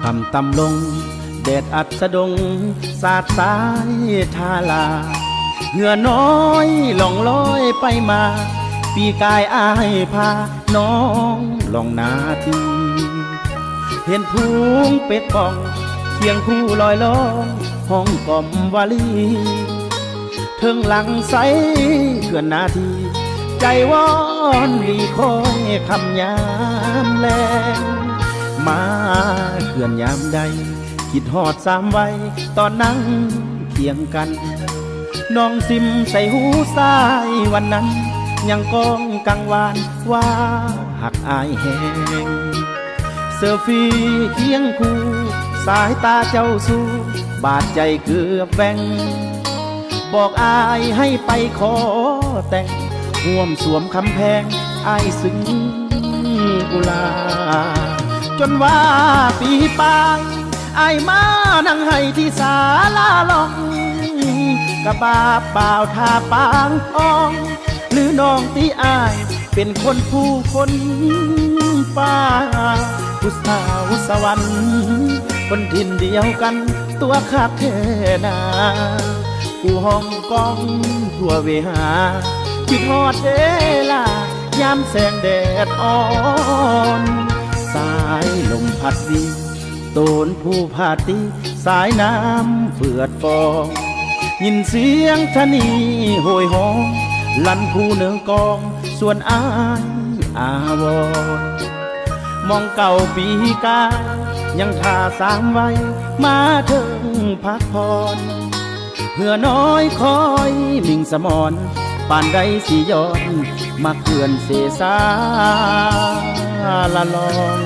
คำตำลงแดดอัดสะดงสาดสายทาลาเหงื่อน้อยล่องลอยไปมาปีกายอายพาน้องลองนาทีเห็นพุงเป็ดป่องเคียงคู่ลอยล้องห้องกลมวาลีเทิงหลังใสเกือนนาทีใจวอนรีคอยคำยามแลงมาเกือนยามใดคิดหอดสามไว้ตอนนั่งเคียงกันน้องซิมใส่หูซ้ายวันนั้นยังก้องกังวานว่าหักอายแหงเซอร์ฟีเคียงคู่สายตาเจ้าสู้บาดใจเกือบแบ่งบอกอายให้ไปขอแต่งร่วมสวมคำแพงอายซึ้งกุลาจนว่าปีปางอายมานั่งให้ที่ศาลาลองกะบาเปล่าทาปางอ่องหรือน้องที่อายเป็นคนผู้คนป่าผู้สาวสวรรค์คนถิ่นเดียวกันตัวขาดเทนาผู้ห้องกองทั่วเวหาคิดฮอดเดลายามแสงแดดอ่อนสายลมพัดดีโตนผู้พาตีสายน้ำเฟือดฟองยินเสียงชะนีโหยหองลั่นผู้เนืองกองส่วนอายอาวรมองเก่าปีกายังท่าสามไว้มาถึงพักพรเพื่อน้อยคอยมิ่งสมอนป่านใดสิย้อนมาเขื่อนเสสาละลอง